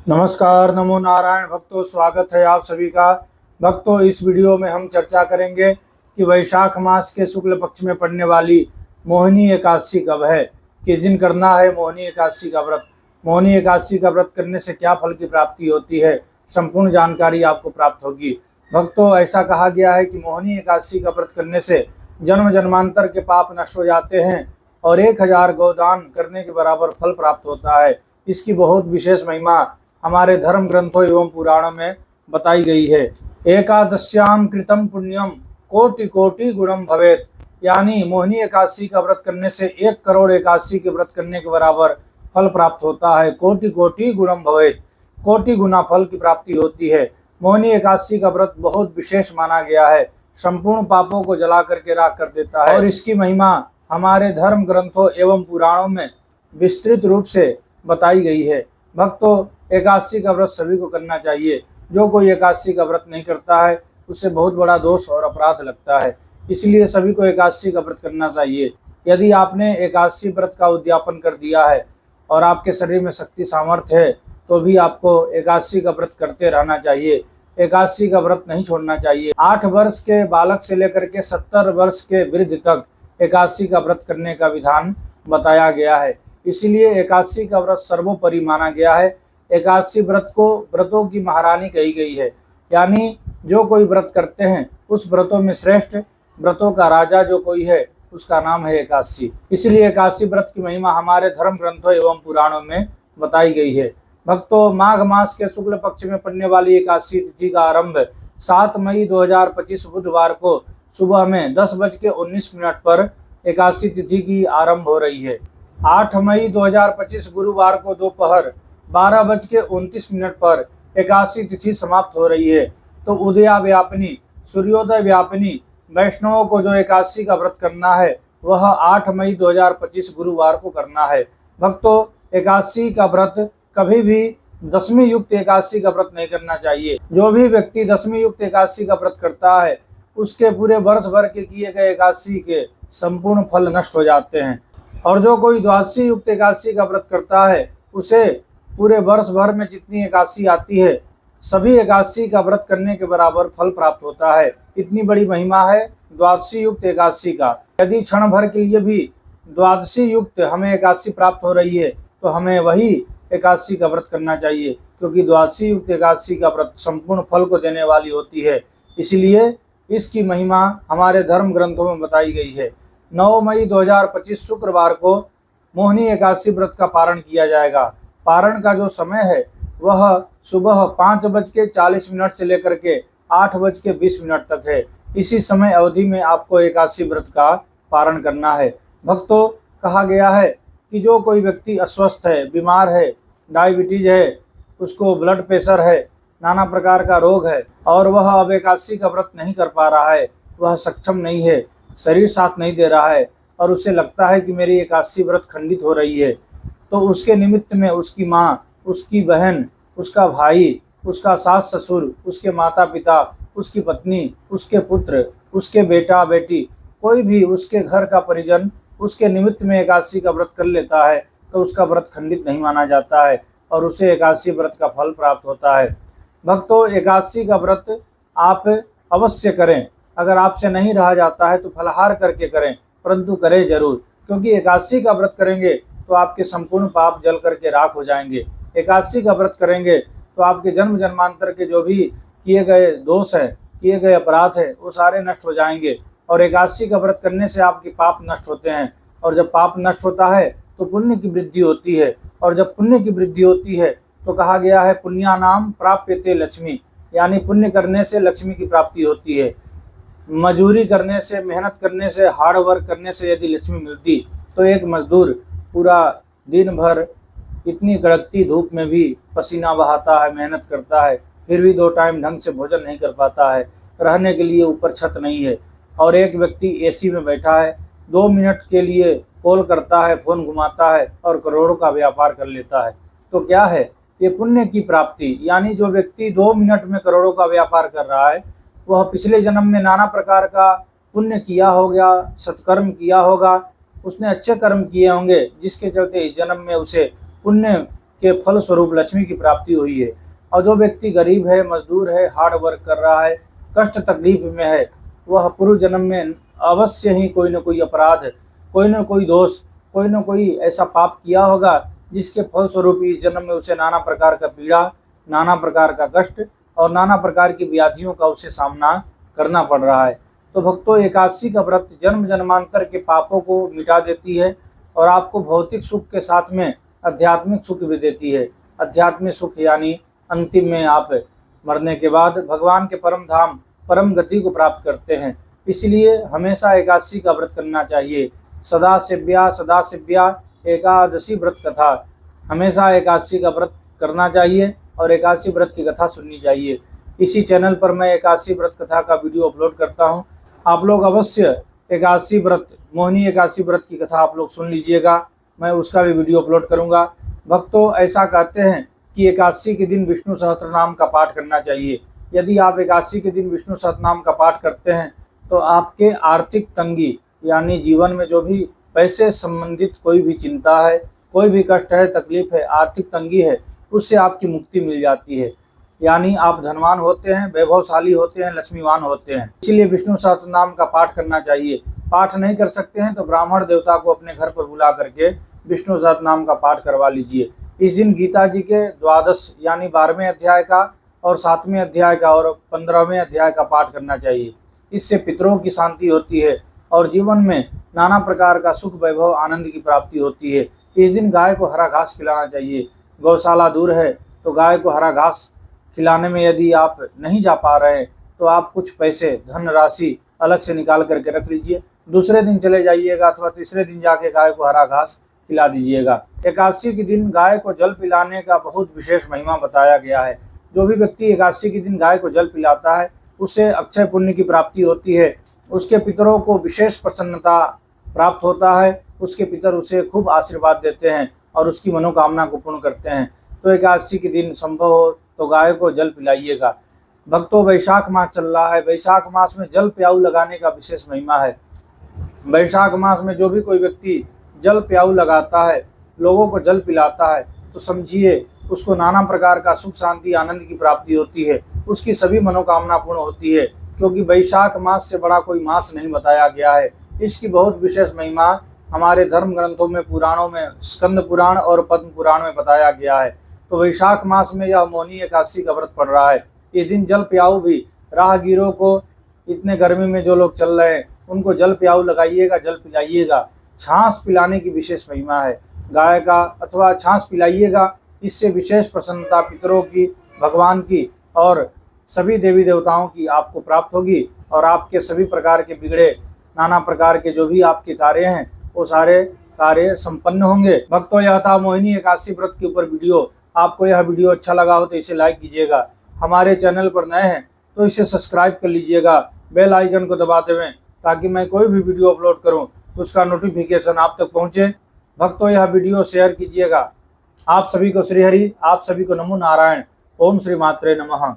नमस्कार, नमो नारायण भक्तों, स्वागत है आप सभी का। भक्तों, इस वीडियो में हम चर्चा करेंगे कि वैशाख मास के शुक्ल पक्ष में पड़ने वाली मोहिनी एकादशी कब है, किस दिन करना है मोहिनी एकादशी का व्रत, मोहिनी एकादशी का व्रत करने से क्या फल की प्राप्ति होती है, संपूर्ण जानकारी आपको प्राप्त होगी। भक्तों, ऐसा कहा गया है कि मोहिनी एकादशी का व्रत करने से जन्म जन्मांतर के पाप नष्ट हो जाते हैं और 1000 गोदान करने के बराबर फल प्राप्त होता है। इसकी बहुत विशेष महिमा हमारे धर्म ग्रंथों एवं पुराणों में बताई गई है। एकादश्याम कृतम पुण्यम कोटि कोटि गुणम भवेत, यानी मोहिनी एकादशी का व्रत करने से 1 करोड़ एकादशी के व्रत करने के बराबर फल प्राप्त होता है। कोटि कोटि गुणम भवेत, कोटि गुना फल की प्राप्ति होती है। मोहिनी एकादशी का व्रत बहुत विशेष माना गया है, संपूर्ण पापों को जला करके राख कर देता है और इसकी महिमा हमारे धर्म ग्रंथों एवं पुराणों में विस्तृत रूप से बताई गई है। भक्तों, एकादशी का व्रत सभी को करना चाहिए। जो कोई एकादशी का व्रत नहीं करता है उसे बहुत बड़ा दोष और अपराध लगता है, इसलिए सभी को एकादशी का व्रत करना चाहिए। यदि आपने एकादशी व्रत का उद्यापन कर दिया है और आपके शरीर में शक्ति सामर्थ्य है तो भी आपको एकादशी का व्रत करते रहना चाहिए। एकादशी का व्रत नहीं छोड़ना चाहिए। 8 वर्ष के बालक से लेकर के 70 वर्ष के वृद्ध तक एकादशी का व्रत करने का विधान बताया गया है, इसीलिए एकादशी का व्रत सर्वोपरि माना गया है। एकादशी व्रत को व्रतों की महारानी कही गई है, यानी जो कोई व्रत करते हैं उस व्रतों में श्रेष्ठ व्रतों का राजा जो कोई है उसका नाम है एकादशी। इसलिए एकादशी व्रत की महिमा हमारे धर्म ग्रंथों एवं पुराणों में बताई गई है। भक्तों, माघ मास के शुक्ल पक्ष में पड़ने वाली एकादशी तिथि का आरंभ 7 मई 2025 बुधवार को सुबह में 10:19 पर एकादशी तिथि की आरंभ हो रही है। 8 मई 2025 गुरुवार को दोपहर 12:29 पर एकादशी तिथि समाप्त हो रही है। तो उदया व्यापिनी सूर्योदय व्यापिनी वैष्णवों को जो एकादशी का व्रत करना है वह 8 मई 2025 गुरुवार को करना है। भक्तों, एकादशी का व्रत कभी भी दशमी युक्त एकादशी का व्रत नहीं करना चाहिए। जो भी व्यक्ति दशमी युक्त एकादशी का व्रत करता है उसके पूरे वर्ष भर के किए गए एकादशी के संपूर्ण फल नष्ट हो जाते हैं, और जो कोई द्वादशी युक्त एकादशी का व्रत करता है उसे पूरे वर्ष भर में जितनी एकादशी आती है सभी एकादशी का व्रत करने के बराबर फल प्राप्त होता है। इतनी बड़ी महिमा है द्वादशी युक्त एकादशी का। यदि क्षण भर के लिए भी द्वादशी युक्त हमें एकादशी प्राप्त हो रही है तो हमें वही एकादशी का व्रत करना चाहिए, क्योंकि द्वादशी युक्त एकादशी का व्रत संपूर्ण फल को देने वाली होती है। इसलिए इसकी महिमा हमारे धर्म ग्रंथों में बताई गई है। 9 मई 2025 शुक्रवार को मोहिनी एकादशी व्रत का पारण किया जाएगा। पारण का जो समय है वह सुबह 5:40 से लेकर के 8:20 तक है। इसी समय अवधि में आपको एकादशी व्रत का पारण करना है। भक्तों, कहा गया है कि जो कोई व्यक्ति अस्वस्थ है, बीमार है, डायबिटीज है, उसको ब्लड प्रेशर है, नाना प्रकार का रोग है और वह अब एकादशी का व्रत नहीं कर पा रहा है, वह सक्षम नहीं है, शरीर साथ नहीं दे रहा है और उसे लगता है कि मेरी एकादशी व्रत खंडित हो रही है, तो उसके निमित्त में उसकी माँ, उसकी बहन, उसका भाई, उसका सास ससुर, उसके माता पिता, उसकी पत्नी, उसके पुत्र, उसके बेटा बेटी, कोई भी उसके घर का परिजन उसके निमित्त में एकादशी का व्रत कर लेता है तो उसका व्रत खंडित नहीं माना जाता है और उसे एकादशी व्रत का फल प्राप्त होता है। भक्तों, एकादशी का व्रत आप अवश्य करें। अगर आपसे नहीं रहा जाता है तो फलाहार करके करें, परंतु करें जरूर, क्योंकि एकादशी का व्रत करेंगे तो आपके संपूर्ण पाप जल करके राख हो जाएंगे। एकादशी का व्रत करेंगे तो आपके जन्म जन्मांतर के जो भी किए गए दोष है, किए गए अपराध है, वो सारे नष्ट हो जाएंगे। और एकादशी का व्रत करने से आपके पाप नष्ट होते हैं, और जब पाप नष्ट होता है तो पुण्य की वृद्धि होती है, और जब पुण्य की वृद्धि होती है तो कहा गया है पुण्यानाम प्राप्यते लक्ष्मी, यानी पुण्य करने से लक्ष्मी की प्राप्ति होती है। मजूरी करने से, मेहनत करने से, हार्ड वर्क करने से यदि लक्ष्मी मिलती तो एक मजदूर पूरा दिन भर इतनी कड़कती धूप में भी पसीना बहाता है, मेहनत करता है, फिर भी 2 टाइम ढंग से भोजन नहीं कर पाता है, रहने के लिए ऊपर छत नहीं है, और एक व्यक्ति एसी में बैठा है, 2 मिनट के लिए कॉल करता है, फ़ोन घुमाता है और करोड़ों का व्यापार कर लेता है। तो क्या है ये पुण्य की प्राप्ति, यानी जो व्यक्ति 2 मिनट में करोड़ों का व्यापार कर रहा है वह पिछले जन्म में नाना प्रकार का पुण्य किया होगा, सत्कर्म किया होगा, उसने अच्छे कर्म किए होंगे, जिसके चलते इस जन्म में उसे पुण्य के फल स्वरूप लक्ष्मी की प्राप्ति हुई है। और जो व्यक्ति गरीब है, मजदूर है, हार्ड वर्क कर रहा है, कष्ट तकलीफ में है, वह पूर्व जन्म में अवश्य ही कोई न कोई अपराध, कोई न कोई दोष, कोई न कोई ऐसा पाप किया होगा जिसके फल स्वरूप इस जन्म में उसे नाना प्रकार का पीड़ा, नाना प्रकार का कष्ट और नाना प्रकार की व्याधियों का उसे सामना करना पड़ रहा है। तो भक्तों, एकादशी का व्रत जन्म जन्मांतर के पापों को मिटा देती है और आपको भौतिक सुख के साथ में आध्यात्मिक सुख भी देती है। आध्यात्मिक सुख यानी अंतिम में आप मरने के बाद भगवान के परम धाम, परम गति को प्राप्त करते हैं। इसलिए हमेशा एकादशी का व्रत करना चाहिए। सदा सेव्या एकादशी व्रत कथा, हमेशा एकादशी का व्रत करना चाहिए और एकादशी व्रत की कथा सुननी चाहिए। इसी चैनल पर मैं एकादशी व्रत कथा का वीडियो अपलोड करता हूं। आप लोग अवश्य एकादशी व्रत, मोहिनी एकादशी व्रत की कथा आप लोग सुन लीजिएगा। मैं उसका भी वीडियो अपलोड करूंगा। भक्तों, ऐसा कहते हैं कि एकादशी के दिन विष्णु सहस्त्रनाम का पाठ करना चाहिए। यदि आप एकादशी के दिन विष्णु सहस्त्रनाम का पाठ करते हैं तो आपके आर्थिक तंगी यानी जीवन में जो भी पैसे संबंधित कोई भी चिंता है, कोई भी कष्ट है, तकलीफ है, आर्थिक तंगी है, उससे आपकी मुक्ति मिल जाती है। यानी आप धनवान होते हैं, वैभवशाली होते हैं, लक्ष्मीवान होते हैं। इसीलिए विष्णु सहस्त्रनाम का पाठ करना चाहिए। पाठ नहीं कर सकते हैं तो ब्राह्मण देवता को अपने घर पर बुला करके विष्णु सहस्त्रनाम का पाठ करवा लीजिए। इस दिन गीता जी के द्वादश यानी 12वें अध्याय का और 7वें अध्याय का और 15वें अध्याय का पाठ करना चाहिए। इससे पितरों की शांति होती है और जीवन में नाना प्रकार का सुख, वैभव, आनंद की प्राप्ति होती है। इस दिन गाय को हरा घास खिलाना चाहिए। गौशाला दूर है तो गाय को हरा घास खिलाने में यदि आप नहीं जा पा रहे हैं तो आप कुछ पैसे, धन राशि अलग से निकाल करके रख लीजिए। दूसरे दिन चले जाइएगा अथवा तीसरे दिन जाके गाय को हरा घास खिला दीजिएगा। एकादशी के दिन गाय को जल पिलाने का बहुत विशेष महिमा बताया गया है। जो भी व्यक्ति एकादशी के दिन गाय को जल पिलाता है उसे अक्षय पुण्य की प्राप्ति होती है। उसके पितरों को विशेष प्रसन्नता प्राप्त होता है। उसके पितर उसे खूब आशीर्वाद देते हैं और उसकी मनोकामना को पूर्ण करते हैं। तो एकादशी के दिन संभव हो तो गाय को जल पिलाइएगा। भक्तों, वैशाख मास चल रहा है। वैशाख मास में जल प्याऊ लगाने का विशेष महिमा है। वैशाख मास में जो भी कोई व्यक्ति जल प्याऊ लगाता है, लोगों को जल पिलाता है, तो समझिए उसको नाना प्रकार का सुख, शांति, आनंद की प्राप्ति होती है। उसकी सभी मनोकामना पूर्ण होती है, क्योंकि वैशाख मास से बड़ा कोई मास नहीं बताया गया है। इसकी बहुत विशेष महिमा हमारे धर्म ग्रंथों में, पुराणों में, स्कंद पुराण और पद्म पुराण में बताया गया है। तो वैशाख मास में यह मोहिनी एकादशी का व्रत पड़ रहा है। इस दिन जल प्याऊ भी राहगीरों को, इतने गर्मी में जो लोग चल रहे हैं उनको जल प्याऊ लगाइएगा, जल पिलाइएगा। छाछ पिलाने की विशेष महिमा है। गाय का अथवा छाछ पिलाइएगा, इससे विशेष प्रसन्नता पितरों की, भगवान की और सभी देवी देवताओं की आपको प्राप्त होगी और आपके सभी प्रकार के बिगड़े, नाना प्रकार के जो भी आपके कार्य हैं वो सारे कार्य संपन्न होंगे। भक्तों, यह था मोहिनी एकादशी व्रत के ऊपर वीडियो। आपको यह वीडियो अच्छा लगा हो तो इसे लाइक कीजिएगा। हमारे चैनल पर नए हैं तो इसे सब्सक्राइब कर लीजिएगा। बेल आइकन को दबा देवें ताकि मैं कोई भी वीडियो अपलोड करूं उसका नोटिफिकेशन आप तक पहुंचे। भक्तों, यह वीडियो शेयर कीजिएगा। आप सभी को श्री हरि, आप सभी को नमो नारायण। ओम श्री मात्रे नमः।